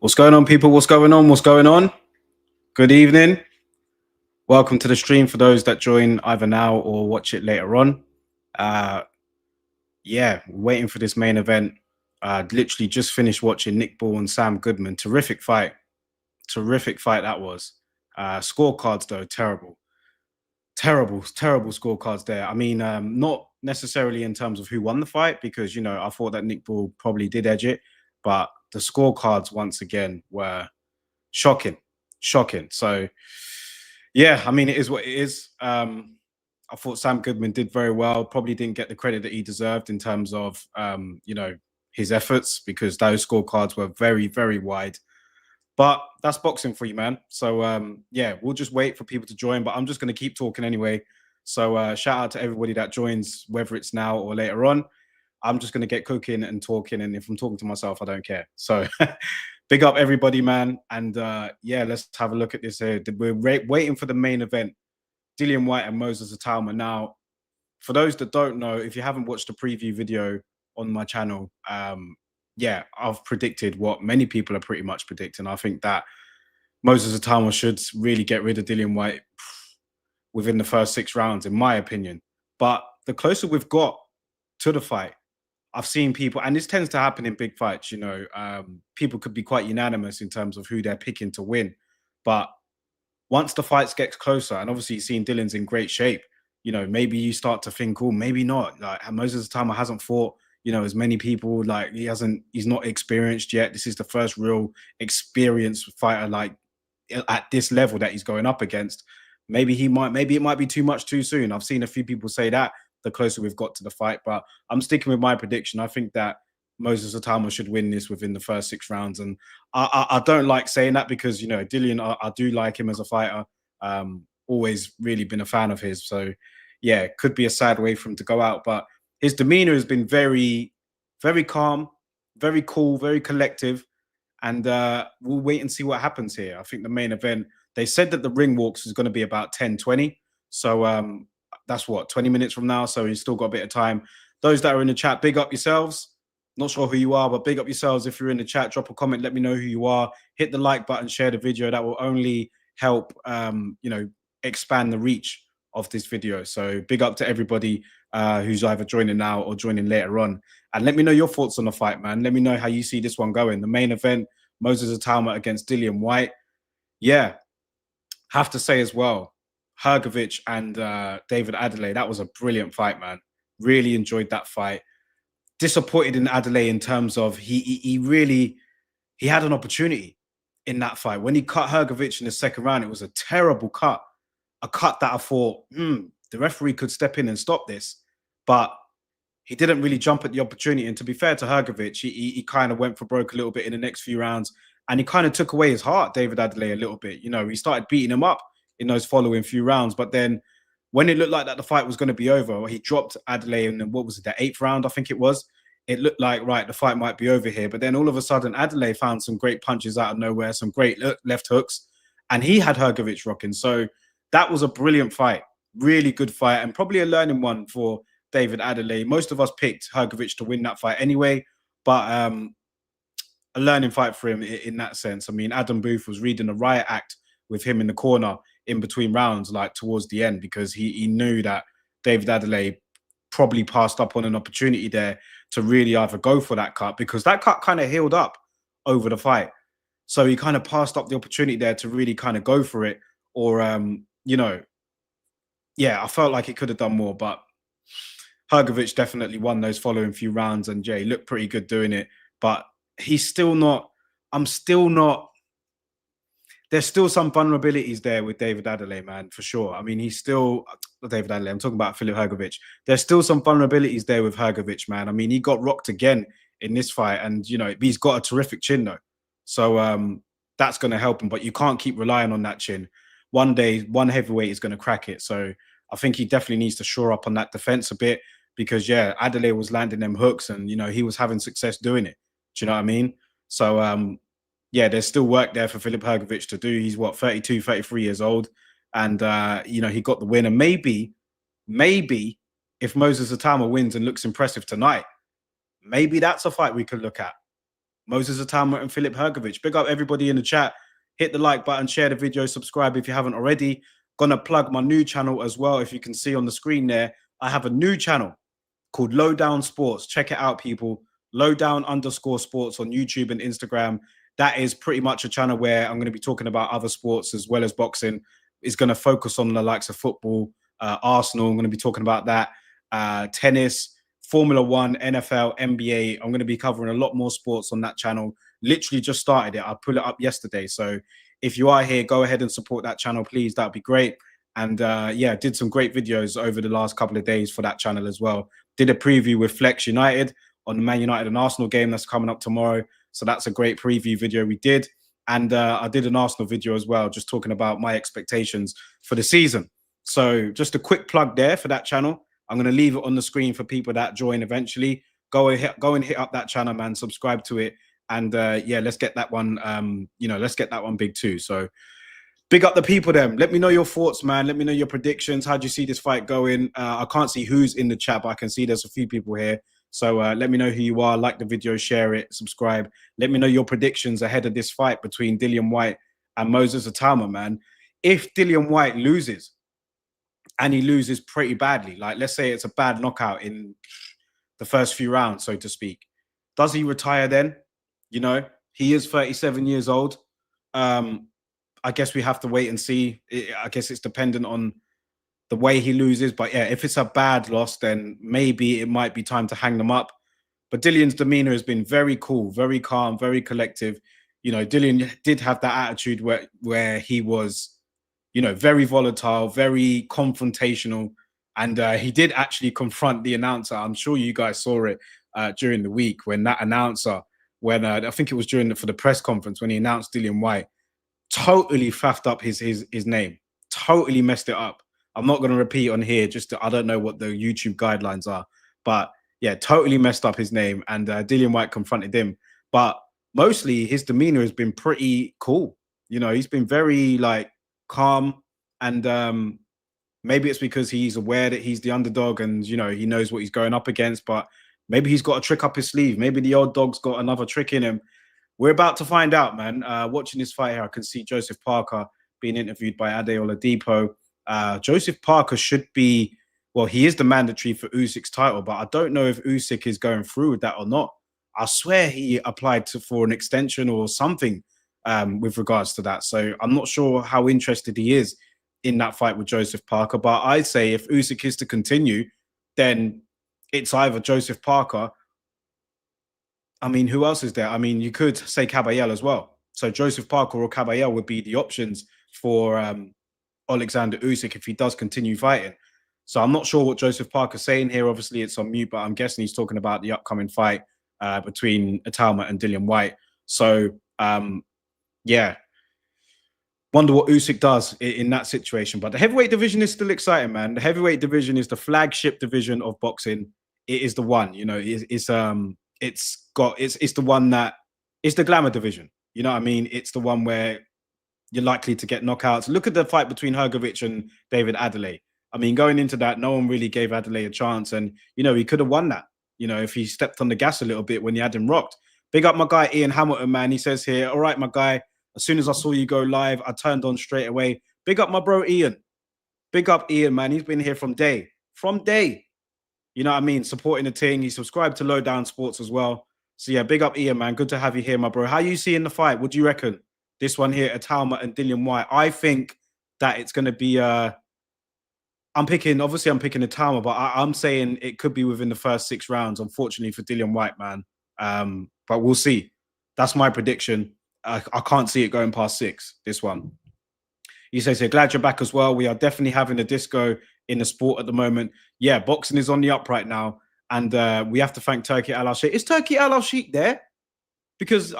What's going on, people? What's going on? What's going on? Good evening. Welcome to the stream for those that join either now or watch it later on. Yeah, waiting for this main event. Literally just finished watching Nick Ball and Sam Goodman. Terrific fight. Terrific fight that was. Scorecards, though, terrible. Terrible scorecards there. I mean, not necessarily in terms of who won the fight, because, I thought that Nick Ball probably did edge it. But the scorecards, once again, were shocking. So, yeah, I mean, it is what it is. I thought Sam Goodman did very well. Probably didn't get the credit that he deserved in terms of, his efforts, because those scorecards were very, very wide. But that's boxing for you, man. So, yeah, we'll just wait for people to join. But I'm just going to keep talking anyway. So shout out to everybody that joins, whether it's now or later on. I'm just going to get cooking and talking. And if I'm talking to myself, I don't care. So big up everybody, man. And yeah, let's have a look at this here. We're waiting for the main event. Dillian Whyte and Moses Itauma. Now, for those that don't know, if you haven't watched the preview video on my channel, yeah, I've predicted what many people are pretty much predicting. I think that Moses Itauma should really get rid of Dillian Whyte within the first 6 rounds, in my opinion. But the closer we've got to the fight, I've seen people, and this tends to happen in big fights, people could be quite unanimous in terms of who they're picking to win. But once the fights get closer, and obviously you've seen Dillian's in great shape, maybe you start to think, oh, maybe not. Like, Moses Itauma hasn't fought, as many people. Like, he's not experienced yet. This is the first real experienced fighter, like, at this level that he's going up against. Maybe it might be too much too soon. I've seen a few people say that the closer we've got to the fight, but I'm sticking with my prediction. I think that Moses Itauma should win this within the first 6 rounds. And I don't like saying that because, Dillian, I do like him as a fighter. Always really been a fan of his. So, yeah, it could be a sad way for him to go out. But his demeanor has been very, very calm, very cool, very collective. And we'll wait and see what happens here. I think the main event, they said that the ring walks is going to be about 10:20. So that's what, 20 minutes from now. So he's still got a bit of time. Those that are in the chat, big up yourselves. Not sure who you are, but big up yourselves. If you're in the chat, drop a comment. Let me know who you are. Hit the like button, share the video. That will only help, expand the reach of this video. So big up to everybody who's either joining now or joining later on. And let me know your thoughts on the fight, man. Let me know how you see this one going. The main event, Moses Itauma against Dillian Whyte. Yeah, have to say as well, Herovic and David Adel, that was a brilliant fight, man. Really enjoyed that fight. Disappointed in Adel in terms of he had an opportunity in that fight. When he cut Herovic in the second round, it was a terrible cut. A cut that I thought, the referee could step in and stop this. But he didn't really jump at the opportunity. And to be fair to Herovic, he kind of went for broke a little bit in the next few rounds. And he kind of took away his heart, David Adel, a little bit. He started beating him up in those following few rounds. But then when it looked like that the fight was going to be over, he dropped Adel in, what was it, the 8th round, I think it was. It looked like, right, the fight might be over here. But then all of a sudden, Adel found some great punches out of nowhere, some great left hooks. And he had Herovic rocking. So that was a brilliant fight. Really good fight. And probably a learning one for David Adel. Most of us picked Herovic to win that fight anyway. But a learning fight for him in that sense. I mean, Adam Booth was reading a riot act with him in the corner in between rounds, like towards the end, because he knew that David Adel probably passed up on an opportunity there to really either go for that cut, because that cut kind of healed up over the fight. So he kind of passed up the opportunity there to really kind of go for it. Or, yeah, I felt like he could have done more, but Herovic definitely won those following few rounds, and Jay looked pretty good doing it. But he's still not, there's still some vulnerabilities there with David Adel, man, for sure. I mean, he's still, David Adel, I'm talking about Filip Herovic. There's still some vulnerabilities there with Herovic, man. I mean, he got rocked again in this fight, and, he's got a terrific chin, though. So that's going to help him, but you can't keep relying on that chin. One day, one heavyweight is going to crack it. So I think he definitely needs to shore up on that defense a bit, because, yeah, Adel was landing them hooks, and, he was having success doing it. Do you know what I mean? So, yeah, there's still work there for Filip Herovic to do. He's, 32, 33 years old. And, he got the win. And maybe if Moses Itauma wins and looks impressive tonight, maybe that's a fight we could look at. Moses Itauma and Filip Herovic. Big up everybody in the chat. Hit the like button, share the video, subscribe if you haven't already. Gonna plug my new channel as well. If you can see on the screen there, I have a new channel called Lowdown Sports. Check it out, people. Lowdown_sports on YouTube and Instagram. That is pretty much a channel where I'm going to be talking about other sports as well as boxing. It's going to focus on the likes of football, Arsenal. I'm going to be talking about that, tennis, Formula One, NFL, NBA. I'm going to be covering a lot more sports on that channel. Literally just started it. I put it up yesterday. So if you are here, go ahead and support that channel, please. That'd be great. And yeah, did some great videos over the last couple of days for that channel as well. Did a preview with Flex United on the Man United and Arsenal game that's coming up tomorrow. So that's a great preview video we did. And I did an Arsenal video as well, just talking about my expectations for the season. So just a quick plug there for that channel. I'm going to leave it on the screen for people that join eventually. Go and hit up that channel, man. Subscribe to it. And yeah, let's get that one, let's get that one big too. So big up the people then. Let me know your thoughts, man. Let me know your predictions. How do you see this fight going? I can't see who's in the chat, but I can see there's a few people here. So let me know who you are. Like the video, share it, subscribe. Let me know your predictions ahead of this fight between Dillian Whyte and Moses Itauma, man. If Dillian Whyte loses, and he loses pretty badly, like let's say it's a bad knockout in the first few rounds, so to speak, does he retire then? You know, he is 37 years old. I guess we have to wait and see. I guess it's dependent on the way he loses. But yeah, if it's a bad loss, then maybe it might be time to hang them up. But Dillian's demeanor has been very cool, very calm, very collective. You know, Dillian did have that attitude where he was, you know, very volatile, very confrontational. And he did actually confront the announcer. I'm sure you guys saw it during the week when that announcer, I think it was for the press conference when he announced Dillian Whyte, totally faffed up his name, totally messed it up. I'm not going to repeat on here, I don't know what the YouTube guidelines are, but yeah, totally messed up his name. And Dillian Whyte confronted him, but mostly his demeanor has been pretty cool. You know, he's been very like calm, and maybe it's because he's aware that he's the underdog and, you know, he knows what he's going up against, but maybe he's got a trick up his sleeve. Maybe the old dog's got another trick in him. We're about to find out, man. Watching this fight here, I can see Joseph Parker being interviewed by Adel Oladipo. Joseph Parker should be, well, he is the mandatory for Usyk's title, but I don't know if Usyk is going through with that or not. I swear he applied for an extension or something with regards to that. So I'm not sure how interested he is in that fight with Joseph Parker. But I'd say if Usyk is to continue, then it's either Joseph Parker. I mean, who else is there? I mean, you could say Caballel as well. So Joseph Parker or Caballel would be the options for Alexander Usyk if he does continue fighting. So I'm not sure what Joseph Parker's saying here. Obviously, it's on mute, but I'm guessing he's talking about the upcoming fight between Itauma and Dillian Whyte. So, yeah. Wonder what Usyk does in that situation. But the heavyweight division is still exciting, man. The heavyweight division is the flagship division of boxing. It is the one, you know, it's the one that it's the glamour division. You know what I mean? It's the one where you're likely to get knockouts. Look at the fight between Herovic and David Adel. I mean, going into that, no one really gave Adel a chance. And, you know, he could have won that, you know, if he stepped on the gas a little bit when he had him rocked. Big up my guy, Ian Hamilton, man. He says here, all right, my guy, as soon as I saw you go live, I turned on straight away. Big up my bro, Ian. Big up Ian, man. He's been here from day. You know what I mean? Supporting the team. He subscribed to Lowdown Sports as well. So yeah, big up Ian, man. Good to have you here, my bro. How you seeing the fight? What do you reckon? This one here, Itauma and Dillian Whyte. I think that it's going to be, I'm picking Itauma, but I'm saying it could be within the first 6 rounds, unfortunately for Dillian Whyte, man. But we'll see. That's my prediction. I can't see it going past 6, this one. He says here, glad you're back as well. We are definitely having a disco in the sport at the moment. Yeah, boxing is on the up right now. And we have to thank Turki Al-Sheikh. Is Turki Al-Sheikh there? Because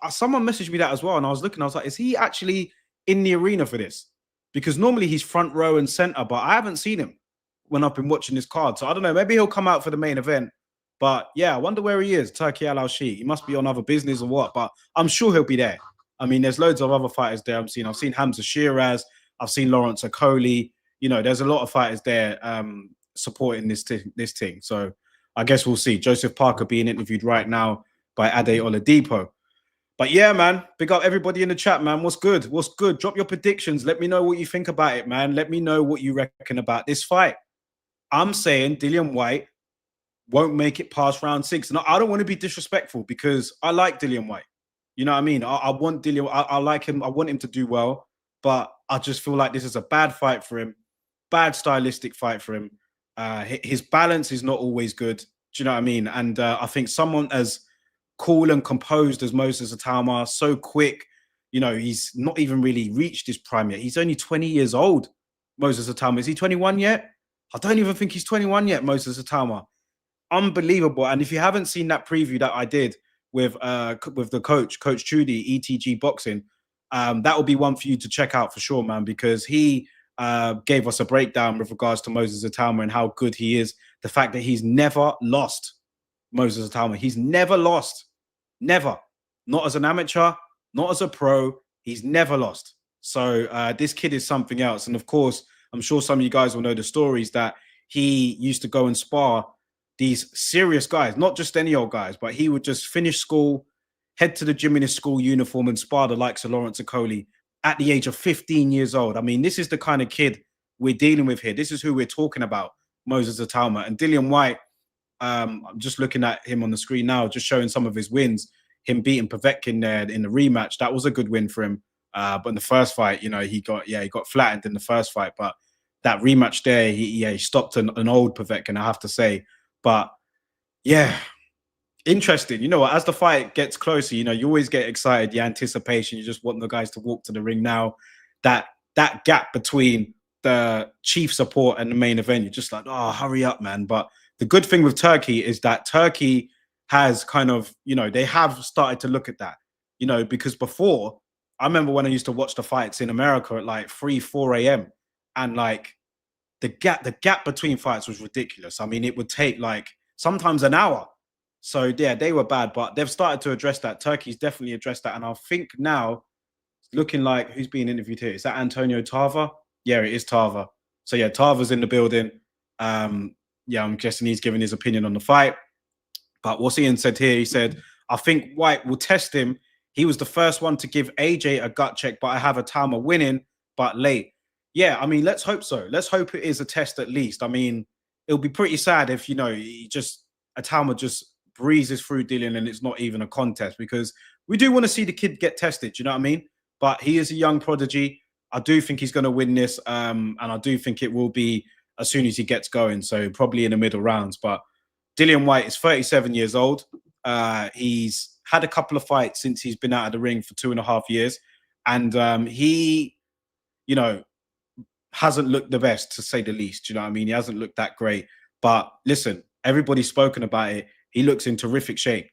someone messaged me that as well. And I was looking, I was like, is he actually in the arena for this? Because normally he's front row and center, but I haven't seen him when I've been watching this card. So I don't know, maybe he'll come out for the main event. But yeah, I wonder where he is, Turki Al-Sheikh. He must be on other business or what, but I'm sure he'll be there. I mean, there's loads of other fighters there I've seen. I've seen Hamza Shiraz. I've seen Lawrence Okoli. You know, there's a lot of fighters there supporting this thing. So I guess we'll see. Joseph Parker being interviewed right now by Adel Oladipo. But yeah, man, big up everybody in the chat, man. What's good? What's good? Drop your predictions. Let me know what you think about it, man. Let me know what you reckon about this fight. I'm saying Dillian Whyte won't make it past round 6. And I don't want to be disrespectful because I like Dillian Whyte. You know what I mean? I want Dillian, I like him. I want him to do well, but I just feel like this is a bad fight for him, bad stylistic fight for him. His balance is not always good. Do you know what I mean? And I think someone as cool and composed as Moses Itauma, so quick, you know, he's not even really reached his prime yet. He's only 20 years old, Moses Itauma. Is he 21 yet? I don't even think he's 21 yet, Moses Itauma. Unbelievable. And if you haven't seen that preview that I did with the coach Trudy, ETG Boxing, that will be one for you to check out for sure, man, because he gave us a breakdown with regards to Moses Itauma and how good he is. The fact that he's never lost, Moses Itauma. He's never lost. Never. Not as an amateur, not as a pro. He's never lost. So this kid is something else. And of course, I'm sure some of you guys will know the stories that he used to go and spar these serious guys, not just any old guys, but he would just finish school, head to the gym in his school uniform and spar the likes of Lawrence Okoli at the age of 15 years old. I mean, this is the kind of kid we're dealing with here. This is who we're talking about, Moses Itauma. And Dillian Whyte, I'm just looking at him on the screen now, just showing some of his wins, him beating Povetkin there in the rematch. That was a good win for him. But in the first fight, you know, he got flattened in the first fight. But that rematch there, he stopped an old Povetkin, I have to say. But yeah, interesting. You know what? As the fight gets closer, you know, you always get excited, the anticipation. You just want the guys to walk to the ring now. That gap between the chief support and the main event, you're just like, oh, hurry up, man. But the good thing with Turkey is that Turkey has kind of, you know, they have started to look at that, you know, because before, I remember when I used to watch the fights in America at like 3, 4 a.m. and like the gap between fights was ridiculous. I mean, it would take like sometimes an hour. So yeah, they were bad, but they've started to address that. Turkey's definitely addressed that. And I think now it's looking like who's being interviewed here? Is that Antonio Tarver? Yeah, it is Tarver. So yeah, Tarver's in the building. Yeah, I'm guessing he's giving his opinion on the fight. But what's Ian said here, he said, I think Whyte will test him. He was the first one to give AJ a gut check, but I have Itauma winning, but late. Yeah, I mean, let's hope so. Let's hope it is a test at least. I mean, it'll be pretty sad if, you know, Itauma just breezes through Dillian and it's not even a contest, because we do want to see the kid get tested. Do you know what I mean? But he is a young prodigy. I do think he's going to win this. And I do think it will be as soon as he gets going. So probably in the middle rounds. But Dillian Whyte is 37 years old. He's had a couple of fights since he's been out of the ring for 2.5 years. And he, you know, hasn't looked the best, to say the least. You know what I mean? He hasn't looked that great. But listen, everybody's spoken about it. He looks in terrific shape.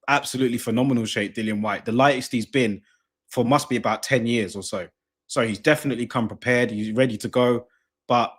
Absolutely phenomenal shape, Dillian Whyte. The lightest he's been for must be about 10 years or so. So he's definitely come prepared. He's ready to go. But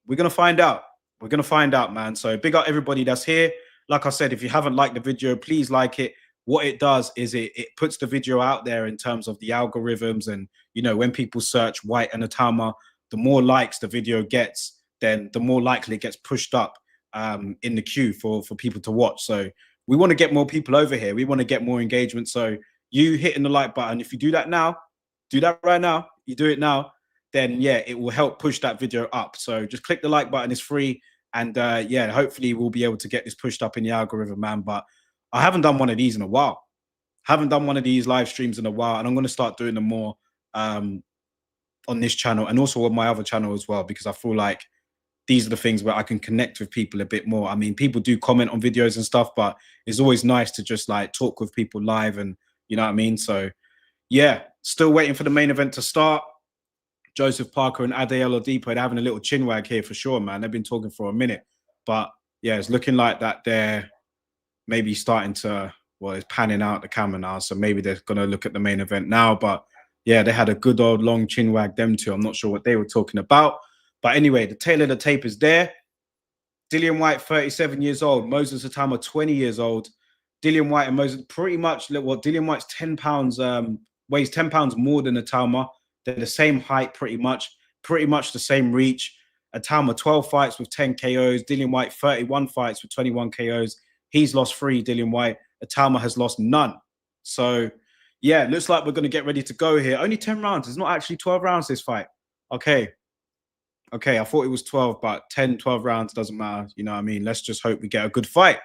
we're going to find out. We're going to find out, man. So big up everybody that's here. Like I said, if you haven't liked the video, please like it. What it does is it puts the video out there in terms of the algorithms. And, you know, when people search Whyte and Itauma, the more likes the video gets, then the more likely it gets pushed up in the queue for people to watch. So we want to get more people over here. We want to get more engagement. So you hitting the like button, if you do that now, do that right now, you do it now, then yeah, it will help push that video up. So just click the like button, it's free. And yeah, hopefully we'll be able to get this pushed up in the algorithm, man. But I haven't done one of these in a while. Haven't done one of these live streams in a while. And I'm going to start doing them more on this channel and also on my other channel as well, because I feel like these are the things where I can connect with people a bit more. I mean, people do comment on videos and stuff, but it's always nice to just like talk with people live, and you know what I mean? So yeah, still waiting for the main event to start. Joseph Parker and Adel Oladipo, they're having a little chin wag here for sure, man. They've been talking for a minute. But yeah, it's looking like that they're maybe starting to, well, it's panning out the camera now. So maybe they're going to look at the main event now. But yeah, they had a good old long chin wag, them two. I'm not sure what they were talking about. But anyway, the tail of the tape is there. Dillian Whyte, 37 years old. Moses Itauma, 20 years old. Dillian Whyte and Moses, pretty much, well, Dillian Whyte's 10 pounds, weighs 10 pounds more than Itauma. They're the same height, pretty much the same reach. Itauma, 12 fights with 10 KOs. Dillian Whyte, 31 fights with 21 KOs. He's lost 3, Dillian Whyte. Itauma has lost none. So, Yeah, looks like we're going to get ready to go here. Only 10 rounds. It's not actually 12 rounds, this fight. Okay. Okay, I thought it was 12, but 10, 12 rounds doesn't matter. You know what I mean? Let's just hope we get a good fight.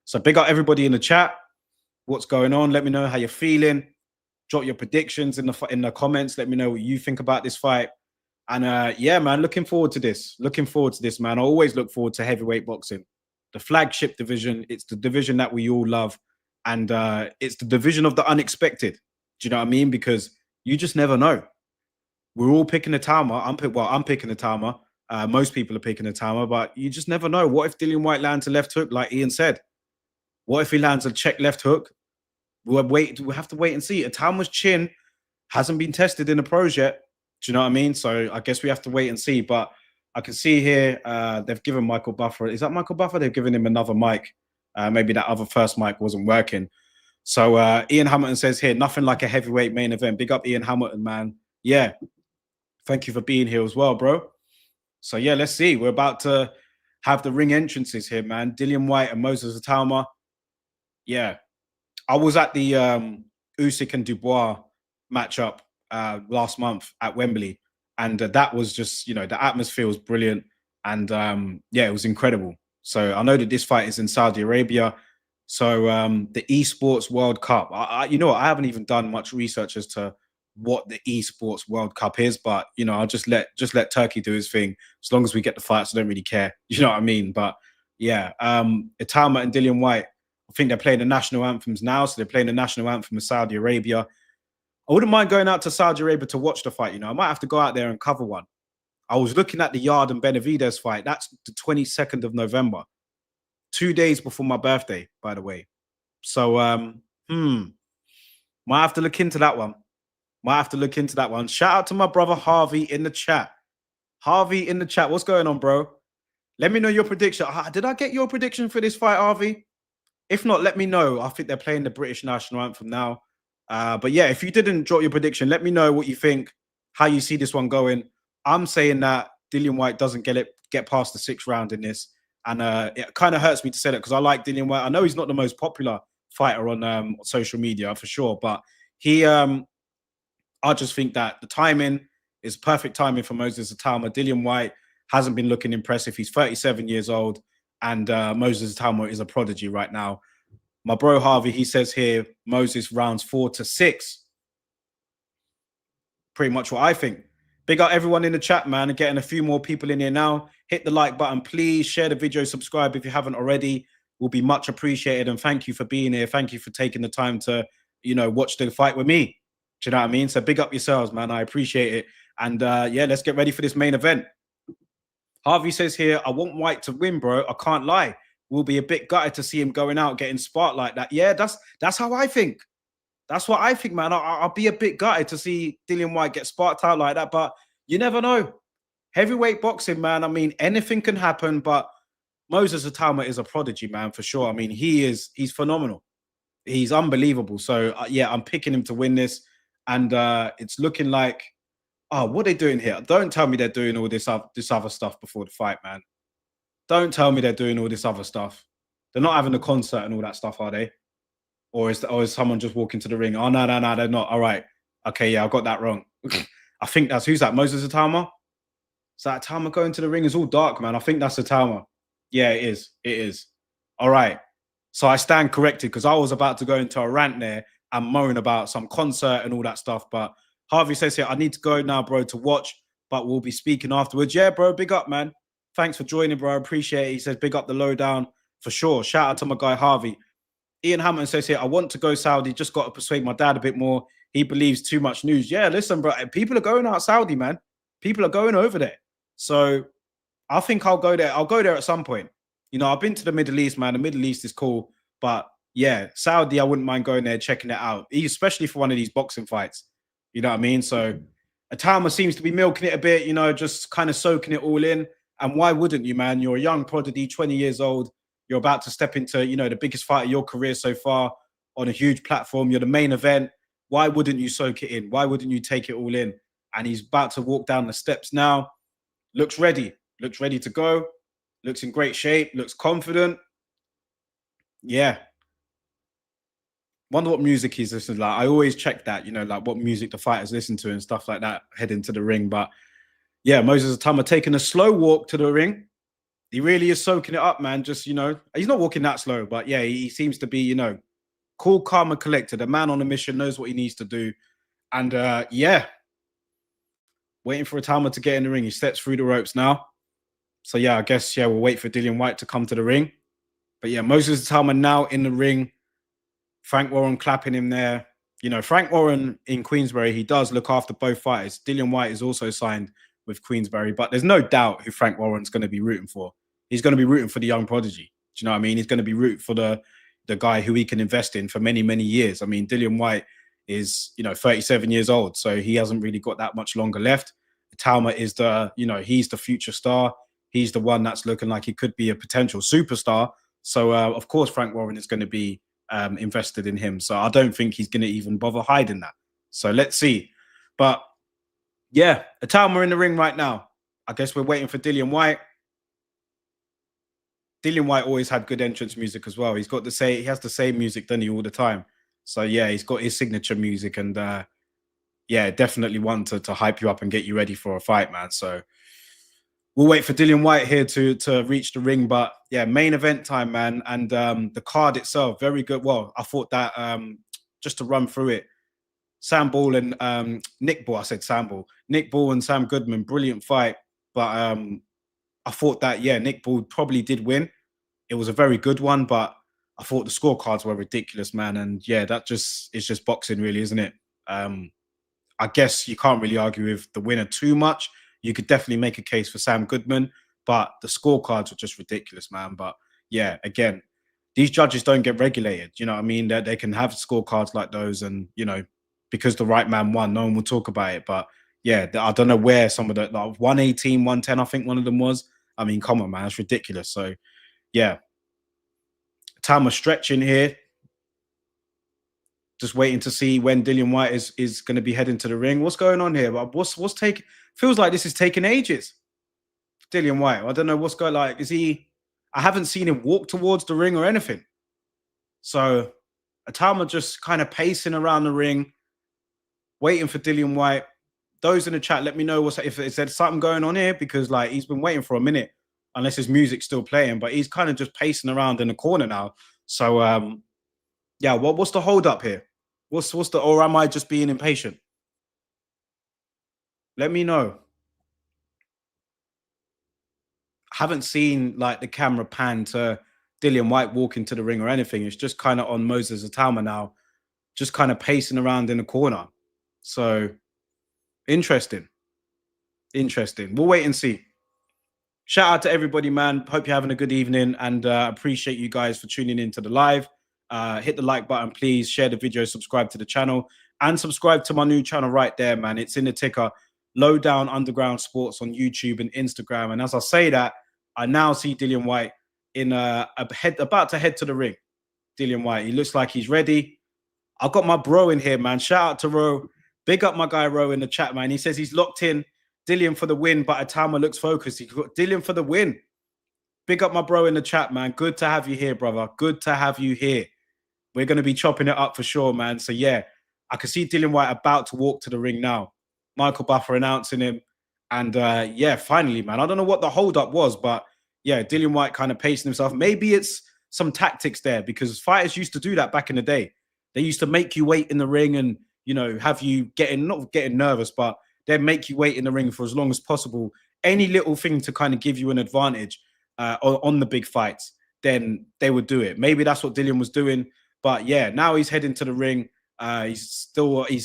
So big up everybody in the chat. What's going on? Let me know how you're feeling. Drop your predictions in the comments. Let me know what you think about this fight. And yeah, man, looking forward to this. Looking forward to this, man. I always look forward to heavyweight boxing. The flagship division. It's the division that we all love. And it's the division of the unexpected. Do you know what I mean? Because you just never know. We're all picking Itauma. I'm picking Itauma. Most people are picking Itauma, but you just never know. What if Dillian Whyte lands a left hook, like Ian said? What if he lands a check left hook? We'll have to wait and see. Itauma's chin hasn't been tested in the pros yet. Do you know what I mean? So I guess we have to wait and see. But I can see here they've given Michael Buffer. Is that Michael Buffer? They've given him another mic. Maybe that other first mic wasn't working. So Ian Hamilton says here, nothing like a heavyweight main event. Big up Ian Hamilton, man. Yeah. Thank you for being here as well, bro. So yeah, let's see. We're about to have the ring entrances here, man. Dillian Whyte and Moses Itauma. Yeah. I was at the Usyk and Dubois matchup last month at Wembley. And that was just, you know, the atmosphere was brilliant. And yeah, it was incredible. So I know that this fight is in Saudi Arabia. So the Esports World Cup, you know what, I haven't even done much research as to what the Esports World Cup is, but you know, I'll just let Turkey do his thing. As long as we get the fights, I don't really care. You know what I mean? But yeah, Itauma and Dillian Whyte, I think they're playing the national anthems now. So they're playing the national anthem of Saudi Arabia. I wouldn't mind going out to Saudi Arabia to watch the fight. You know, I might have to go out there and cover one. I was looking at the Yard and Benavidez fight. That's the 22nd of November. 2 days before my birthday, by the way. So, might have to look into that one. Might have to look into that one. Shout out to my brother Harvey in the chat. Harvey in the chat. What's going on, bro? Let me know your prediction. Did I get your prediction for this fight, Harvey? If not, let me know. I think they're playing the British national anthem now. But yeah, if you didn't drop your prediction, let me know what you think, how you see this one going. I'm saying that Dillian Whyte doesn't get past the 6th round in this. And it kind of hurts me to say that because I like Dillian Whyte. I know he's not the most popular fighter on social media for sure, but he, I just think that the timing is perfect timing for Moses Itauma. Dillian Whyte hasn't been looking impressive. He's 37 years old, and Moses Itauma is a prodigy right now. My bro Harvey, he says here, Moses rounds 4 to 6. Pretty much what I think. Big up everyone in the chat, man, and getting a few more people in here now. Hit the like button, please. Share the video, subscribe if you haven't already. Will be much appreciated. And thank you for being here. Thank you for taking the time to, you know, watch the fight with me. Do you know what I mean? So big up yourselves, man. I appreciate it. And yeah, let's get ready for this main event. Harvey says here, I want Whyte to win, bro. I can't lie. We'll be a bit gutted to see him going out, getting sparked like that. Yeah, that's how I think. That's what I think, man. I'll be a bit gutted to see Dillian Whyte get sparked out like that, but you never know. Heavyweight boxing, man. I mean, anything can happen, but Moses Itauma is a prodigy, man, for sure. I mean, he's phenomenal. He's unbelievable. So, yeah, I'm picking him to win this. And it's looking like, oh, what are they doing here? Don't tell me they're doing all this other stuff before the fight, man. Don't tell me they're doing all this other stuff. They're not having a concert and all that stuff, are they? Or is someone just walking to the ring? Oh, no, they're not. All right. Okay, yeah, I got that wrong. I think that's, who's that? Moses Itauma? Is that Itauma going to the ring? It's all dark, man. I think that's Itauma. Yeah, it is. It is. All right. So I stand corrected because I was about to go into a rant there and moan about some concert and all that stuff. But Harvey says here, I need to go now, bro, to watch, but we'll be speaking afterwards. Yeah, bro, big up, man. Thanks for joining, bro. I appreciate it. He says, big up the lowdown for sure. Shout out to my guy, Harvey. Ian Hamilton says here, I want to go Saudi. Just got to persuade my dad a bit more. He believes too much news. Yeah, listen, bro. People are going out Saudi, man. People are going over there. So I think I'll go there. I'll go there at some point. You know, I've been to the Middle East, man. The Middle East is cool. But yeah, Saudi, I wouldn't mind going there, checking it out, especially for one of these boxing fights. You know what I mean? So Itauma seems to be milking it a bit, you know, just kind of soaking it all in. And why wouldn't you, man? You're a young prodigy, 20 years old. You're about to step into, you know, the biggest fight of your career so far on a huge platform. You're the main event. Why wouldn't you soak it in? Why wouldn't you take it all in? And he's about to walk down the steps now. Looks ready. Looks ready to go. Looks in great shape. Looks confident. Yeah. Wonder what music he's listening to. Like, I always check that, you know, like what music the fighters listen to and stuff like that heading to the ring. But yeah, Moses Itauma taking a slow walk to the ring. He really is soaking it up, man. Just, you know, he's not walking that slow, but yeah, he seems to be, you know, cool, calm, and collected. A man on a mission, knows what he needs to do. And yeah, waiting for Itauma to get in the ring. He steps through the ropes now. So yeah, I guess, yeah, we'll wait for Dillian Whyte to come to the ring. But yeah, Moses Itauma now in the ring. Frank Warren clapping him there. You know, Frank Warren in Queensberry, he does look after both fighters. Dillian Whyte is also signed with Queensberry, but there's no doubt who Frank Warren's going to be rooting for. He's going to be rooting for the young prodigy. Do you know what I mean? He's going to be rooting for the guy who he can invest in for many, many years. I mean, Dillian Whyte is, you know, 37 years old, so he hasn't really got that much longer left. Itauma is the, you know, he's the future star. He's the one that's looking like he could be a potential superstar. So, of course, Frank Warren is going to be invested in him. So I don't think he's going to even bother hiding that. So let's see. But yeah, Itauma in the ring right now. I guess we're waiting for Dillian Whyte. Dillian Whyte always had good entrance music as well. He has the same music, doesn't he, all the time. So yeah, he's got his signature music, and yeah, definitely one to hype you up and get you ready for a fight, man. So we'll wait for Dillian Whyte here to reach the ring. But yeah, main event time, man. And the card itself, very good. Well, I thought that just to run through it, Sam Ball and Nick Ball, I said Sam Ball. Nick Ball and Sam Goodman, brilliant fight. But I thought that, yeah, Nick Ball probably did win. It was a very good one, but I thought the scorecards were ridiculous, man. And yeah, that just is just boxing, really, isn't it? I guess you can't really argue with the winner too much. You could definitely make a case for Sam Goodman, but the scorecards were just ridiculous, man. But yeah, again, these judges don't get regulated. You know what I mean? They can have scorecards like those, and, you know, because the right man won, no one will talk about it. But yeah, I don't know where some of the, like 118, 110, I think one of them was. I mean, come on, man, it's ridiculous. So yeah, Itauma stretching here. Just waiting to see when Dillian Whyte is going to be heading to the ring. What's going on here? What's taking? Feels like this is taking ages. Dillian Whyte. I don't know what's going. Like, is he? I haven't seen him walk towards the ring or anything. So Itauma just kind of pacing around the ring, waiting for Dillian Whyte. Those in the chat, let me know if there's something going on here, because like he's been waiting for a minute, unless his music's still playing. But he's kind of just pacing around in the corner now. So yeah, what's the hold up here? What's the, or am I just being impatient? Let me know. I haven't seen like the camera pan to Dillian Whyte walk into the ring or anything. It's just kind of on Moses Itauma now, just kind of pacing around in the corner. So interesting. We'll wait and see. Shout out to everybody, man. Hope you're having a good evening, and appreciate you guys for tuning into the live. Hit the like button, please. Share the video, subscribe to the channel, and subscribe to my new channel right there, man. It's in the ticker, Lowdown Underground Sports on YouTube and Instagram. And as I say that, I now see Dillian Whyte in about to head to the ring. Dillian Whyte, he looks like he's ready. I've got my bro in here, man. Shout out to Ro. Big up my guy Ro in the chat, man. He says he's locked in. Dillian for the win, but Itauma looks focused. He got Dillian for the win. Big up my bro in the chat, man. Good to have you here, brother. Good to have you here. We're going to be chopping it up for sure, man. So, yeah, I can see Dillian Whyte about to walk to the ring now. Michael Buffer announcing him. And, yeah, finally, man. I don't know what the hold-up was, but, yeah, Dillian Whyte kind of pacing himself. Maybe it's some tactics there, because fighters used to do that back in the day. They used to make you wait in the ring and, you know, have you not getting nervous, but they'd make you wait in the ring for as long as possible. Any little thing to kind of give you an advantage on the big fights, then they would do it. Maybe that's what Dillian was doing. But yeah, now he's heading to the ring. He's still in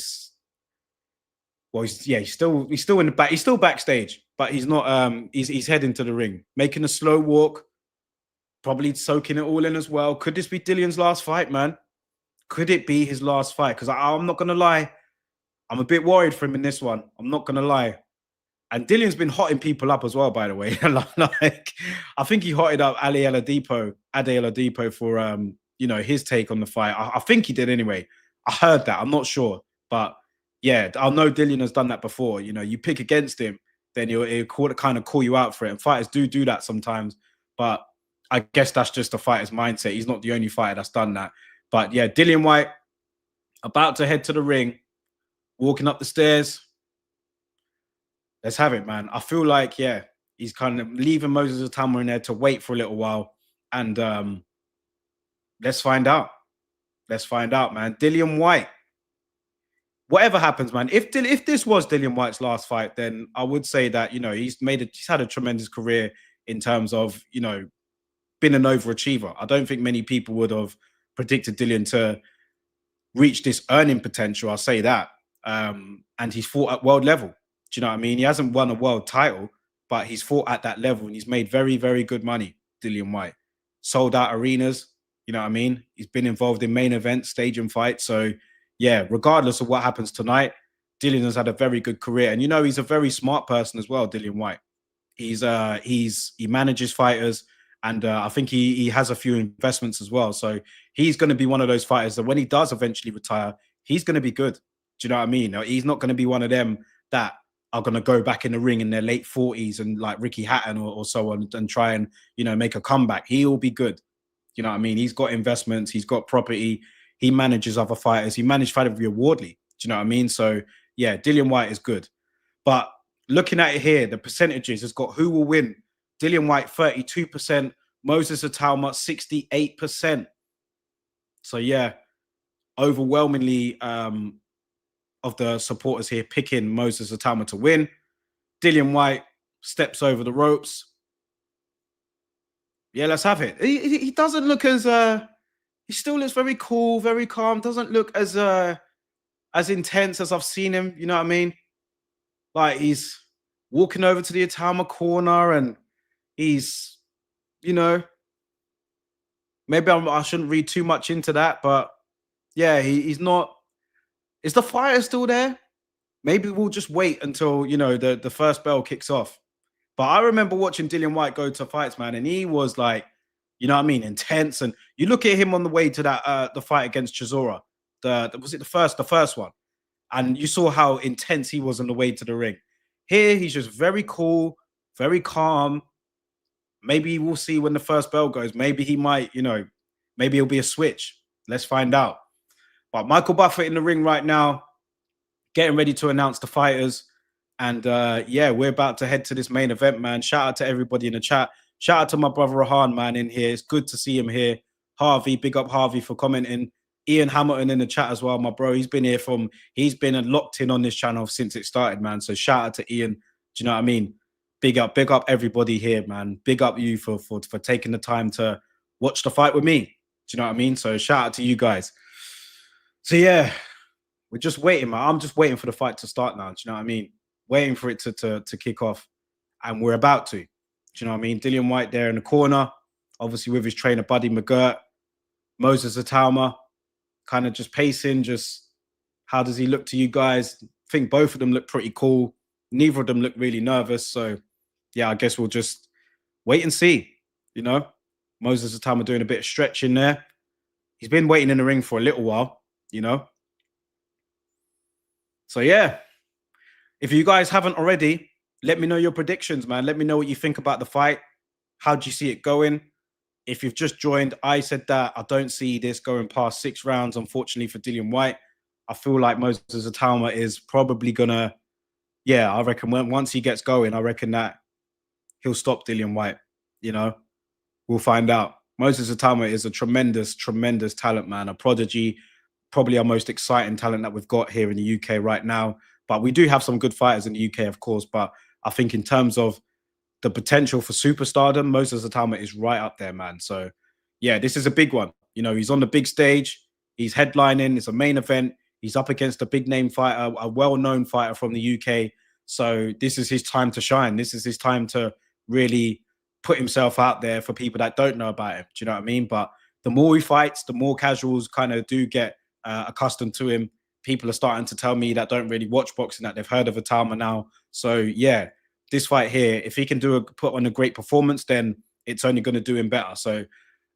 the back. He's still backstage, but he's not. He's heading to the ring, making a slow walk, probably soaking it all in as well. Could this be Dillian's last fight, man? Could it be his last fight? Because I'm not gonna lie, I'm a bit worried for him in this one. I'm not gonna lie. And Dillian's been hotting people up as well, by the way. Like, I think he hotted up Adel Oladipo for you know, his take on the fight. I think he did anyway. I heard that. I'm not sure. But yeah, I know Dillian has done that before. You know, you pick against him, then he'll kind of call you out for it. And fighters do that sometimes. But I guess that's just the fighter's mindset. He's not the only fighter that's done that. But yeah, Dillian Whyte, About to head to the ring, walking up the stairs. Let's have it, man. I feel like, yeah, he's kind of leaving Moses Itauma in there to wait for a little while. And let's find out. Let's find out, man. Dillian Whyte. Whatever happens, man. If this was Dillian Whyte's last fight, then I would say that, you know, he's had a tremendous career in terms of, you know, been an overachiever. I don't think many people would have predicted Dillian to reach this earning potential. I'll say that. And he's fought at world level. Do you know what I mean? He hasn't won a world title, but he's fought at that level and he's made very, very good money, Dillian Whyte. Sold out arenas, you know what I mean? He's been involved in main events, stadium fights. So, yeah, regardless of what happens tonight, Dillian has had a very good career. And, you know, he's a very smart person as well, Dillian Whyte. He manages fighters, and I think he has a few investments as well. So he's going to be one of those fighters that when he does eventually retire, he's going to be good. Do you know what I mean? He's not going to be one of them that are going to go back in the ring in their late 40s and like Ricky Hatton or so on and try and, you know, make a comeback. He'll be good. You know what I mean? He's got investments. He's got property. He manages other fighters. He managed fight of Wardley. Do you know what I mean? So, yeah, Dillian Whyte is good. But looking at it here, the percentages has got who will win. Dillian Whyte, 32%. Moses Itauma, 68%. So, yeah, overwhelmingly of the supporters here picking Moses Itauma to win. Dillian Whyte steps over the ropes. Yeah, let's have it. He doesn't look as... he still looks very cool, very calm. Doesn't look as intense as I've seen him. You know what I mean? Like he's walking over to the Itauma corner and he's, you know, maybe I shouldn't read too much into that, but yeah, he's not. Is the fire still there? Maybe we'll just wait until, you know, the first bell kicks off. But I remember watching Dillian Whyte go to fights, man, and he was like, you know what I mean, intense. And you look at him on the way to that the fight against Chisora. Was it the first one? And you saw how intense he was on the way to the ring. Here, he's just very cool, very calm. Maybe we'll see when the first bell goes. Maybe he might, you know, maybe it'll be a switch. Let's find out. But Michael Buffer in the ring right now, getting ready to announce the fighters. And yeah, we're about to head to this main event, man. Shout out to everybody in the chat. Shout out to my brother Rahan, man, in here. It's good to see him here. Harvey, big up Harvey for commenting. Ian Hamilton in the chat as well, my bro. He's been locked in on this channel since it started, man. So shout out to Ian. Do you know what I mean? Big up everybody here, man. Big up you for taking the time to watch the fight with me. Do you know what I mean? So shout out to you guys. So yeah, we're just waiting, man. I'm just waiting for the fight to start now. Do you know what I mean? Waiting for it to kick off. And we're about to. Do you know what I mean? Dillian Whyte there in the corner, obviously with his trainer, Buddy McGirt. Moses Itauma, kind of just pacing, just how does he look to you guys? I think both of them look pretty cool. Neither of them look really nervous. So, yeah, I guess we'll just wait and see, you know? Moses Itauma doing a bit of stretching there. He's been waiting in the ring for a little while, you know? So, yeah. If you guys haven't already, let me know your predictions, man. Let me know what you think about the fight. How do you see it going? If you've just joined, I said that I don't see this going past 6 rounds, unfortunately, for Dillian Whyte. I feel like Moses Itauma is probably going to, yeah, I reckon once he gets going, I reckon that he'll stop Dillian Whyte, you know? We'll find out. Moses Itauma is a tremendous, tremendous talent, man. A prodigy, probably our most exciting talent that we've got here in the UK right now. But we do have some good fighters in the UK, of course. But I think in terms of the potential for superstardom, Moses Itauma is right up there, man. So, yeah, this is a big one. You know, he's on the big stage. He's headlining. It's a main event. He's up against a big-name fighter, a well-known fighter from the UK. So this is his time to shine. This is his time to really put himself out there for people that don't know about him. Do you know what I mean? But the more he fights, the more casuals kind of do get accustomed to him. People are starting to tell me that don't really watch boxing that they've heard of Itauma now. So, yeah, this fight here, if he can put on a great performance, then it's only going to do him better. So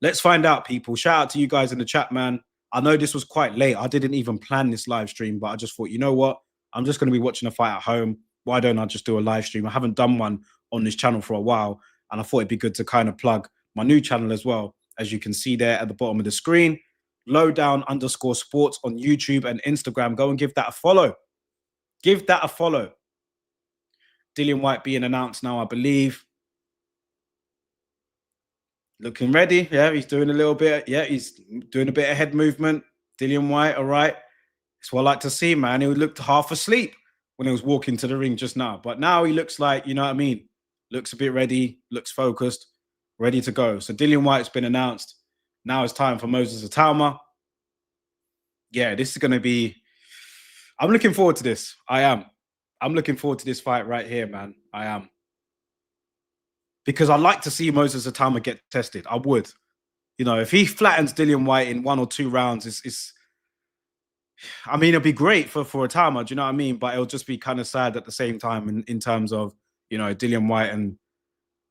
let's find out, people. Shout out to you guys in the chat, man. I know this was quite late. I didn't even plan this live stream, but I just thought, you know what? I'm just going to be watching a fight at home. Why don't I just do a live stream? I haven't done one on this channel for a while, and I thought it'd be good to kind of plug my new channel as well. As you can see there at the bottom of the screen, lowdown_sports on YouTube and Instagram. Go and give that a follow. Give that a follow. Dillian Whyte being announced now, I believe. Looking ready. Yeah, he's doing a little bit. Yeah, he's doing a bit of head movement. Dillian Whyte, all right. That's what I like to see, man. He looked half asleep when he was walking to the ring just now. But now he looks like, you know what I mean? Looks a bit ready, looks focused, ready to go. So Dillian Whyte's been announced. Now it's time for Moses Itauma. Yeah, this is going to be... I'm looking forward to this. I am. I'm looking forward to this fight right here, man. I am. Because I like to see Moses Itauma get tested. I would. You know, if he flattens Dillian Whyte in 1 or 2 rounds, it's I mean, it'll be great for Itauma, do you know what I mean? But it'll just be kind of sad at the same time in terms of, you know, Dillian Whyte, and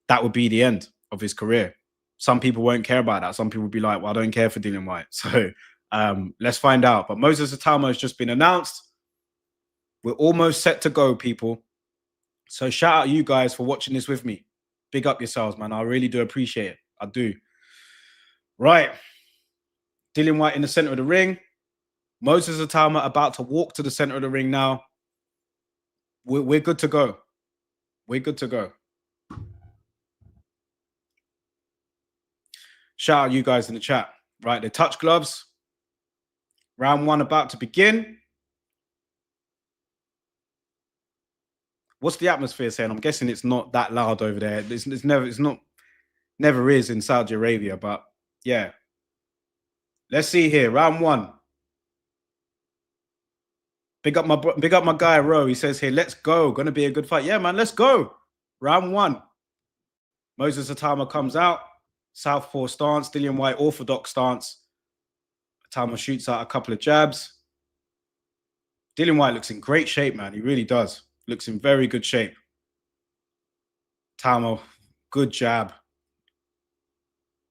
that would be the end of his career. Some people won't care about that. Some people will be like, well, I don't care for Dillian Whyte. So let's find out. But Moses Itauma has just been announced. We're almost set to go, people. So shout out you guys for watching this with me. Big up yourselves, man. I really do appreciate it. I do. Right. Dillian Whyte in the center of the ring. Moses Itauma about to walk to the center of the ring now. We're good to go. We're good to go. Shout out you guys in the chat. Right, the touch gloves. Round 1 about to begin. What's the atmosphere saying? I'm guessing it's not that loud over there. Never is in Saudi Arabia, but yeah. Let's see here. Round 1. Big up my guy Ro. He says here, let's go. Gonna be a good fight. Yeah, man, let's go. Round 1. Moses Itauma comes out. Southpaw stance. Dillian Whyte orthodox stance. Itauma shoots out a couple of jabs. Dillian Whyte looks in great shape, man. He really does. Looks in very good shape. Itauma, good jab.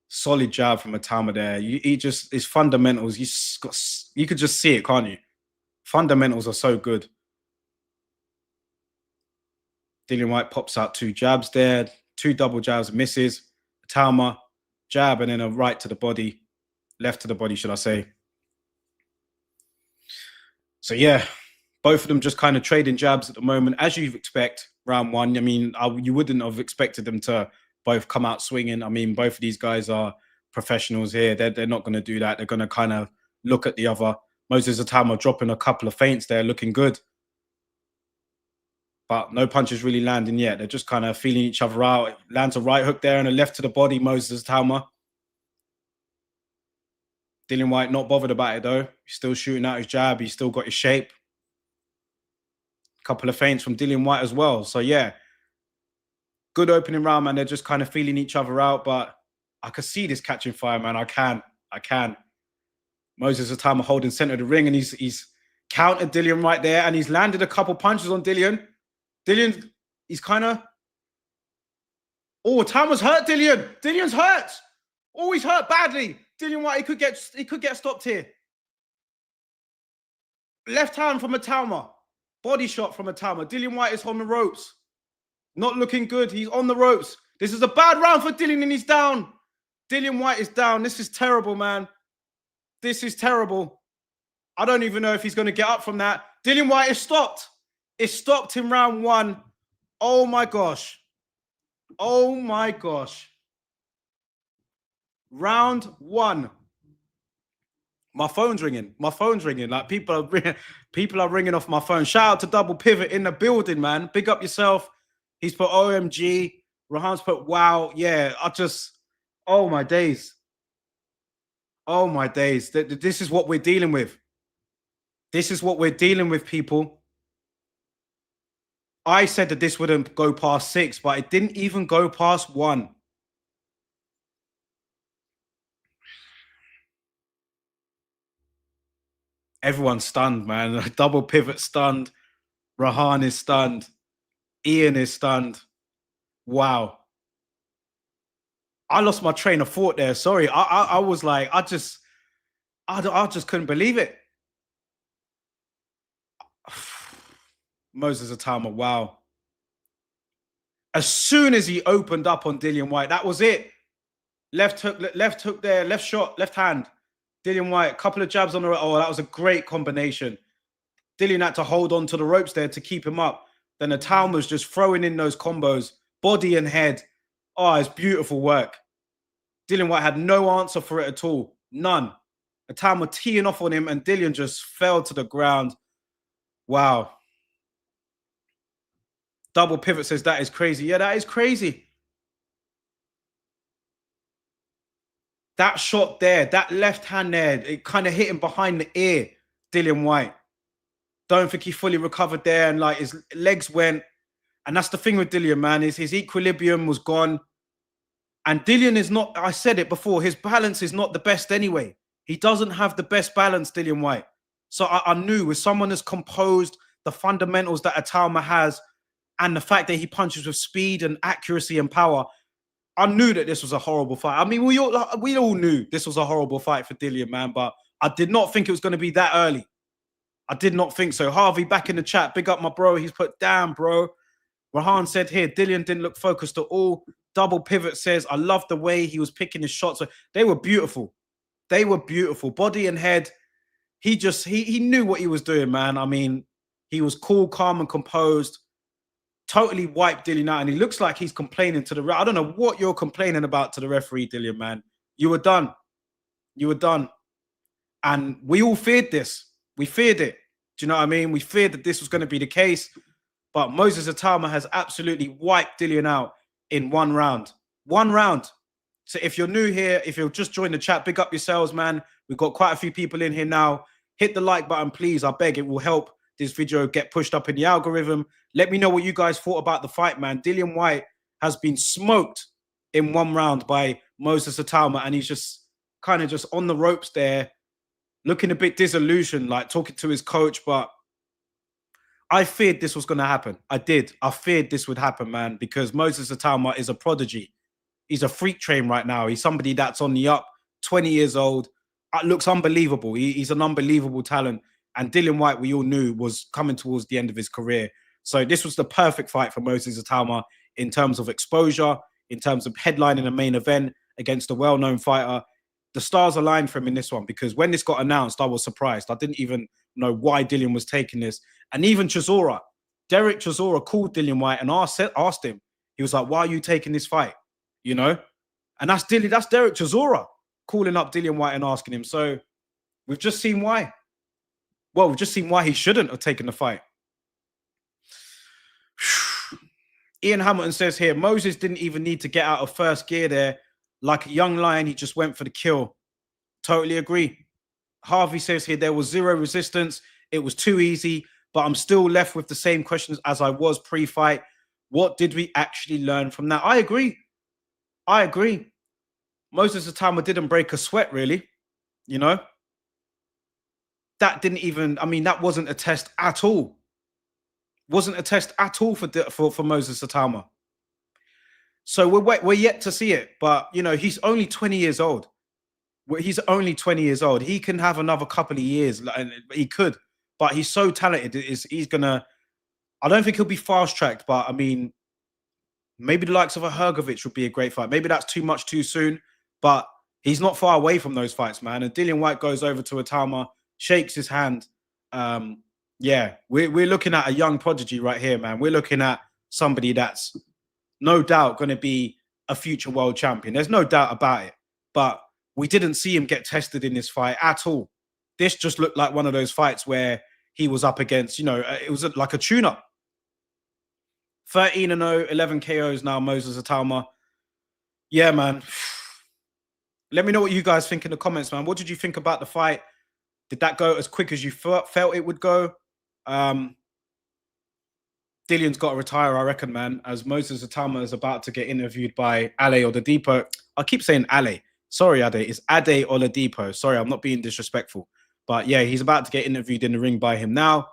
Solid jab from Itauma there. He just, his fundamentals, you could just see it, can't you? Fundamentals are so good. Dillian Whyte pops out 2 jabs there. 2 double jabs, misses. Itauma, jab, and then a right to the body. Left to the body, should I say. So yeah, both of them just kind of trading jabs at the moment, as you'd expect. Round 1, I mean, you wouldn't have expected them to both come out swinging. I mean, both of these guys are professionals here. They're not going to do that. They're going to kind of look at the other. Moses Itauma dropping a couple of feints there, looking good. But no punches really landing yet. They're just kind of feeling each other out. Lands a right hook there and a left to the body, Moses Itauma. Dillian Whyte not bothered about it, though. He's still shooting out his jab. He's still got his shape. Couple of feints from Dillian Whyte as well. So, yeah. Good opening round, man. They're just kind of feeling each other out. But I can see this catching fire, man. I can. Moses Itauma holding center of the ring, and he's countered Dillian right there, and he's landed a couple punches on Dillian. Dillian, he's kind of... Oh, Itauma's hurt Dillian. Dillian's hurt. Oh, he's hurt badly. Dillian Whyte, he could get stopped here. Left hand from Itauma. Body shot from Itauma. Dillian Whyte is on the ropes. Not looking good. He's on the ropes. This is a bad round for Dillian, and he's down. Dillian Whyte is down. This is terrible, man. This is terrible. I don't even know if he's going to get up from that. Dillian Whyte is stopped. It's stopped in round 1. Oh, my gosh. Oh, my gosh. Round 1. My phone's ringing. My phone's ringing. Like, people are ringing off my phone. Shout out to Double Pivot in the building, man. Big up yourself. He's put OMG. Rahan's put wow. Yeah, oh, my days. Oh, my days. This is what we're dealing with. This is what we're dealing with, people. I said that this wouldn't go past 6, but it didn't even go past 1. Everyone's stunned, man. Double Pivot stunned. Rahan is stunned. Ian is stunned. Wow. I lost my train of thought there. Sorry. I was like, I just couldn't believe it. Moses Itauma, wow. As soon as he opened up on Dillian Whyte, that was it. Left hook there, left shot, left hand. Dillian Whyte, a couple of jabs on the... Oh, that was a great combination. Dillian had to hold on to the ropes there to keep him up. Then Itauma's just throwing in those combos, body and head. Oh, it's beautiful work. Dillian Whyte had no answer for it at all. None. Itauma teeing off on him, and Dillian just fell to the ground. Wow. Double pivot says that is crazy. Yeah, that is crazy. That shot there, that left hand there, it kind of hit him behind the ear, Dillian Whyte. Don't think he fully recovered there, and like his legs went. And that's the thing with Dillian, man, is his equilibrium was gone. And Dillian is not, I said it before, his balance is not the best anyway. He doesn't have the best balance, Dillian Whyte. So I knew with someone as composed, the fundamentals that Itauma has, and the fact that he punches with speed and accuracy and power, I knew that this was a horrible fight. I mean, we all knew this was a horrible fight for Dillian, man, but I did not think it was going to be that early. I did not think so. Harvey back in the chat, big up my bro. He's put, damn, bro. Rahan said here, Dillian didn't look focused at all. Double pivot says, I love the way he was picking his shots. They were beautiful. They were beautiful. Body and head. He knew what he was doing, man. I mean, he was cool, calm, and composed. Totally wiped Dillian out. And he looks like he's complaining to the ref. I don't know what you're complaining about to the referee, Dillian, man. You were done. You were done. And we all feared this. We feared it. Do you know what I mean? We feared that this was going to be the case. But Moses Itauma has absolutely wiped Dillian out in 1 round. 1 round. So if you're new here, if you'll just join the chat, big up yourselves, man. We've got quite a few people in here now. Hit the like button, please. I beg. It will help this video get pushed up in the algorithm. Let me know what you guys thought about the fight, man. Dillian Whyte has been smoked in 1 round by Moses Itauma, and he's just kind of just on the ropes there, looking a bit disillusioned, like talking to his coach. But I feared this was going to happen. I did. I feared this would happen, man, because Moses Itauma is a prodigy. He's a freak train right now. He's somebody that's on the up, 20 years old. Looks unbelievable. He's an unbelievable talent. And Dillian Whyte, we all knew, was coming towards the end of his career. So this was the perfect fight for Moses Itauma in terms of exposure, in terms of headlining a main event against a well-known fighter. The stars aligned for him in this one, because when this got announced, I was surprised. I didn't even know why Dillian was taking this. And even Chisora, Derek Chisora called Dillian Whyte and asked him. He was like, why are you taking this fight? You know? And that's Derek Chisora calling up Dillian Whyte and asking him. So we've just seen why. Well, we've just seen why he shouldn't have taken the fight. Ian Hamilton says here, Moses didn't even need to get out of first gear there. Like a young lion, he just went for the kill. Totally agree. Harvey says here, there was zero resistance. It was too easy, but I'm still left with the same questions as I was pre-fight. What did we actually learn from that? I agree. I agree. Moses Itauma didn't break a sweat, really. You know? That didn't even, I mean, that wasn't a test at all. Wasn't a test at all for Moses Itauma. So we're yet to see it. But, you know, he's only 20 years old. He's only 20 years old. He can have another couple of years. He could. But he's so talented. He's going to, I don't think he'll be fast-tracked. But, I mean, maybe the likes of a Herovic would be a great fight. Maybe that's too much too soon. But he's not far away from those fights, man. And Dillian Whyte goes over to Itauma, shakes his hand. Yeah, we're looking at a young prodigy right here, man. We're looking at somebody that's no doubt going to be a future world champion. There's no doubt about it. But we didn't see him get tested in this fight at all. This just looked like one of those fights where he was up against, you know, it was like a tune-up. 13-0, 11 KOs now, Moses Itauma. Yeah, man. Let me know what you guys think in the comments, man. What did you think about the fight? Did that go as quick as you felt it would go? Dillian's got to retire, I reckon, man, as Moses Itauma is about to get interviewed by Ale Oladipo. I keep saying Ale. Sorry, Ade. It's Ade Oladipo. Sorry, I'm not being disrespectful. But yeah, he's about to get interviewed in the ring by him now.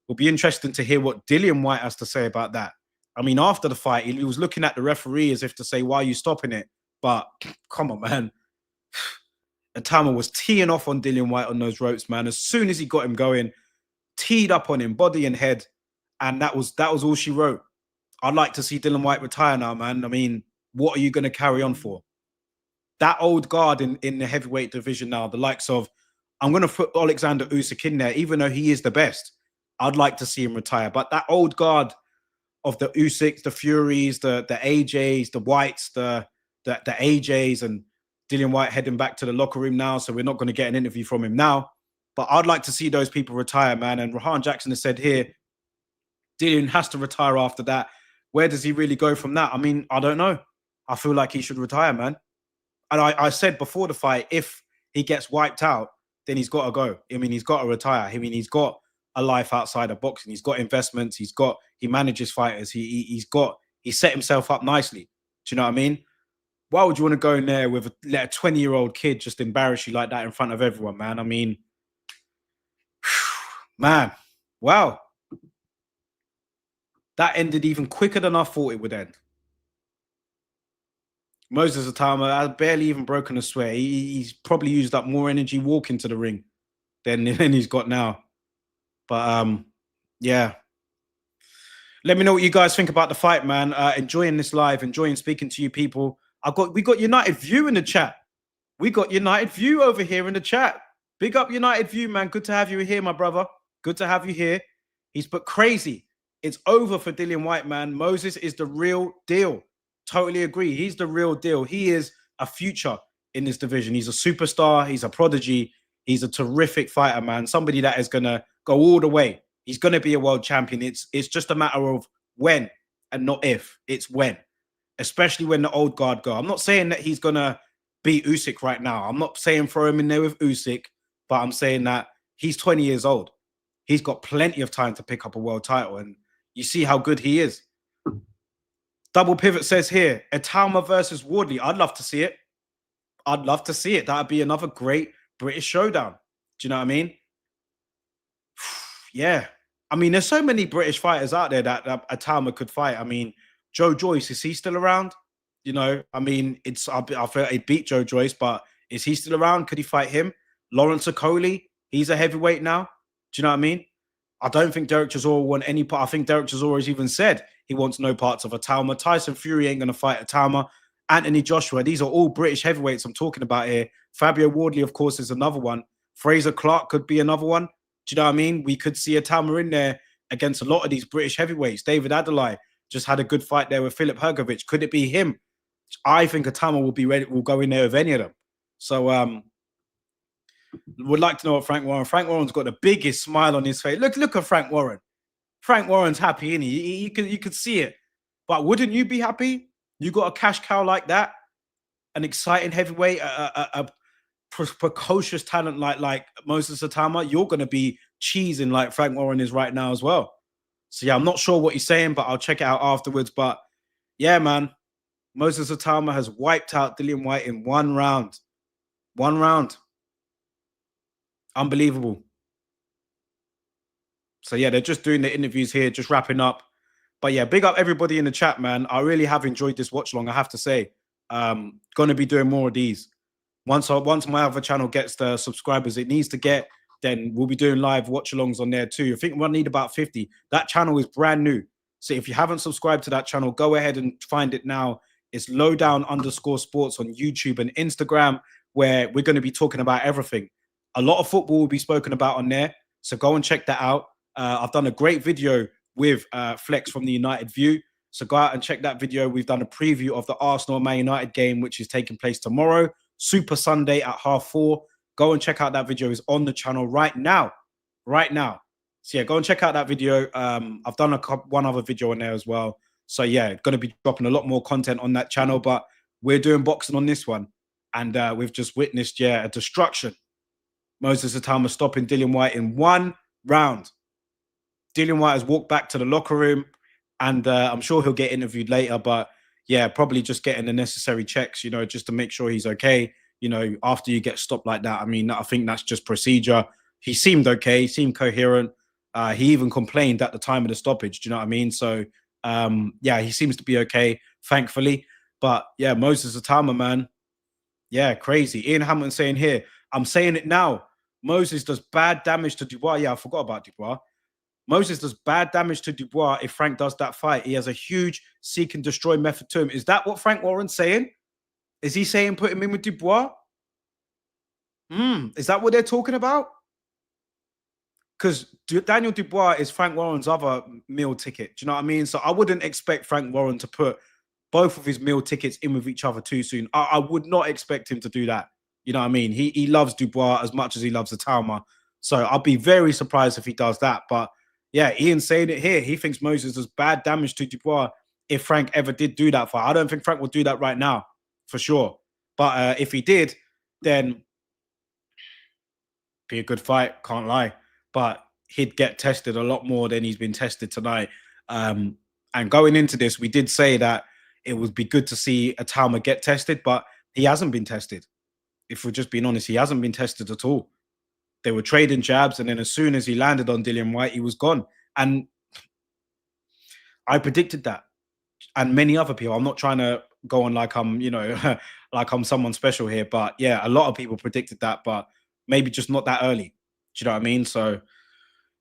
It'll be interesting to hear what Dillian Whyte has to say about that. I mean, after the fight, he was looking at the referee as if to say, why are you stopping it? But come on, man. Itauma was teeing off on Dillian Whyte on those ropes, man. As soon as he got him going, teed up on him, body and head. And that was all she wrote. I'd like to see Dillian Whyte retire now, man. I mean, what are you going to carry on for? that old guard in the heavyweight division now, the likes of, I'm going to put Alexander Usyk in there, even though he is the best. I'd like to see him retire. But that old guard of the Usyks, the Furies, the AJs, the Whytes, the AJs, and Dillian Whyte heading back to the locker room now. So we're not going to get an interview from him now. But I'd like to see those people retire, man. And Rahan Jackson has said here, Dillian has to retire after that. Where does he really go from that? I mean, I don't know. I feel like he should retire, man. And I said before the fight, if he gets wiped out, then he's got to go. I mean, he's got to retire. I mean, he's got a life outside of boxing. He's got investments. He manages fighters. He set himself up nicely. Do you know what I mean? Why would you want to go in there with let a 20-year-old kid just embarrass you like that in front of everyone, man? I mean, man, wow. That ended even quicker than I thought it would end. Moses Itauma has barely even broken a sweat. He's probably used up more energy walking to the ring than he's got now. But yeah. Let me know what you guys think about the fight, man. Enjoying this live, enjoying speaking to you people. We got United View in the chat. We got United View over here in the chat. Big up United View, man. Good to have you here, my brother. Good to have you here. He's but crazy. It's over for Dillian Whyte, man. Moses is the real deal. Totally agree. He's the real deal. He is a future in this division. He's a superstar. He's a prodigy. He's a terrific fighter, man. Somebody that is going to go all the way. He's going to be a world champion. It's just a matter of when and not if. It's when. Especially when the old guard go. I'm not saying that he's going to beat Usyk right now. I'm not saying throw him in there with Usyk, but I'm saying that he's 20 years old. He's got plenty of time to pick up a world title, and you see how good he is. Double Pivot says here, Itauma versus Wardley. I'd love to see it. I'd love to see it. That'd be another great British showdown. Do you know what I mean? Yeah. I mean, there's so many British fighters out there that Itauma could fight. I mean, Joe Joyce, is he still around? You know, I mean, I feel he beat Joe Joyce, but is he still around? Could he fight him? Lawrence Okoli, he's a heavyweight now. Do you know what I mean? I don't think Derek Chisora want any part. I think Derek Chisora has even said he wants no parts of Itauma. Tyson Fury ain't going to fight Itauma. Anthony Joshua, these are all British heavyweights I'm talking about here. Fabio Wardley, of course, is another one. Fraser Clark could be another one. Do you know what I mean? We could see Itauma in there against a lot of these British heavyweights. David Adel just had a good fight there with Filip Hrgovic. Could it be him? I think Itauma will be ready. Will go in there with any of them. So, would like to know what Frank Warren. Frank Warren's got the biggest smile on his face. Look at Frank Warren. Frank Warren's happy, isn't he? You could see it. But wouldn't you be happy? You got a cash cow like that, an exciting heavyweight, a precocious talent like Moses Itauma. You're going to be cheesing like Frank Warren is right now as well. So yeah, I'm not sure what he's saying, but I'll check it out afterwards. But yeah, man, Moses Itauma has wiped out Dillian Whyte in 1 round. 1 round. Unbelievable. So yeah, they're just doing the interviews here, just wrapping up. But yeah, big up everybody in the chat, man. I really have enjoyed this watch long, I have to say. Gonna be doing more of these. Once my other channel gets the subscribers it needs to get, then we'll be doing live watch-alongs on there too. I think we'll need about 50. That channel is brand new. So if you haven't subscribed to that channel, go ahead and find it now. It's lowdown_sports on YouTube and Instagram, where we're going to be talking about everything. A lot of football will be spoken about on there. So go and check that out. I've done a great video with Flex from the United View. So go out and check that video. We've done a preview of the Arsenal-Man United game, which is taking place tomorrow, Super Sunday at 4:30. Go and check out that video. It's on the channel right now. Right now. So yeah, go and check out that video. I've done one other video on there as well. So yeah, going to be dropping a lot more content on that channel. But we're doing boxing on this one. And we've just witnessed, a destruction. Moses Itauma stopping Dillian Whyte in 1 round. Dillian Whyte has walked back to the locker room, and I'm sure he'll get interviewed later. But yeah, probably just getting the necessary checks, just to make sure he's okay. After you get stopped like that, I mean, I think that's just procedure. He seemed okay. He seemed coherent. He even complained at the time of the stoppage. Do you know what I mean? So yeah, he seems to be okay, thankfully. But yeah, Moses Itauma, man. Yeah, crazy. Ian Hamilton saying here, I'm saying it now. Moses does bad damage to Dubois. Yeah, I forgot about Dubois. Moses does bad damage to Dubois if Frank does that fight. He has a huge seek and destroy method to him. Is that what Frank Warren's saying? Is he saying put him in with Dubois? Is that what they're talking about? Because Daniel Dubois is Frank Warren's other meal ticket. Do you know what I mean? So I wouldn't expect Frank Warren to put both of his meal tickets in with each other too soon. I would not expect him to do that. You know what I mean? He loves Dubois as much as he loves Itauma. So I'll be very surprised if he does that. But yeah, Ian's saying it here. He thinks Moses does bad damage to Dubois if Frank ever did do that fight. I don't think Frank will do that right now, for sure. But if he did, then be a good fight, can't lie. But he'd get tested a lot more than he's been tested tonight. And going into this, we did say that it would be good to see Itauma get tested, but he hasn't been tested. If we're just being honest, he hasn't been tested at all. They were trading jabs, and then as soon as he landed on Dillian Whyte, he was gone. And I predicted that. And many other people. I'm not trying to go on like I'm, like I'm someone special here. But yeah, a lot of people predicted that, but maybe just not that early. Do you know what I mean? So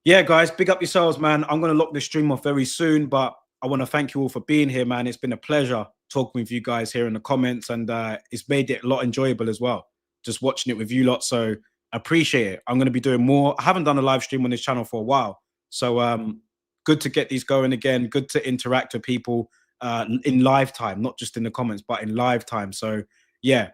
yeah, guys, big up yourselves, man. I'm going to lock this stream off very soon, but I want to thank you all for being here, man. It's been a pleasure talking with you guys here in the comments, and it's made it a lot enjoyable as well, just watching it with you lot. So I appreciate it. I'm going to be doing more. I haven't done a live stream on this channel for a while. So good to get these going again. Good to interact with people in live time, not just in the comments, but in live time. So yeah,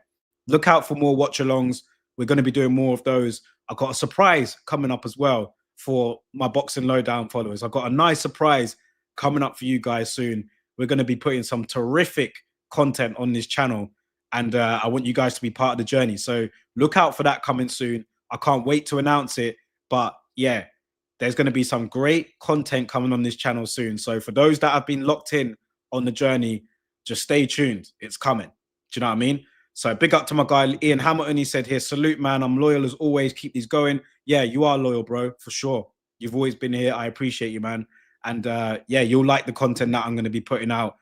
look out for more watch alongs. We're going to be doing more of those. I've got a surprise coming up as well for my Boxing Lowdown followers. I've got a nice surprise coming up for you guys soon. We're going to be putting some terrific content on this channel, and I want you guys to be part of the journey. So look out for that coming soon. I can't wait to announce it, but yeah, there's going to be some great content coming on this channel soon. So for those that have been locked in on the journey, just stay tuned. It's coming. Do you know what I mean? So big up to my guy, Ian Hamilton. He said here, salute, man. I'm loyal as always. Keep these going. Yeah, you are loyal, bro, for sure. You've always been here. I appreciate you, man. And yeah, you'll like the content that I'm going to be putting out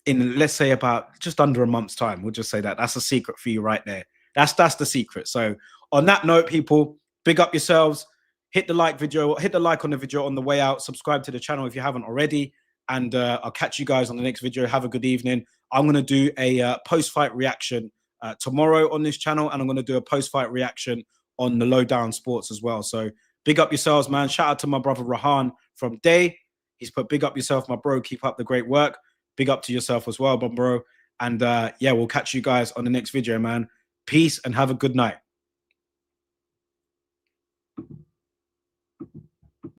in, let's say, about just under a month's time. We'll just say that. That's a secret for you right there. That's the secret. So on that note, people, big up yourselves. Hit the like on the video on the way out. Subscribe to the channel if you haven't already. And I'll catch you guys on the next video. Have a good evening. I'm going to do a post-fight reaction tomorrow on this channel, and I'm going to do a post-fight reaction on the Lowdown Sports as well. So big up yourselves, man. Shout out to my brother Rahan from Day. He's put big up yourself, my bro. Keep up the great work. Big up to yourself as well, bro. And yeah, we'll catch you guys on the next video, man. Peace and have a good night.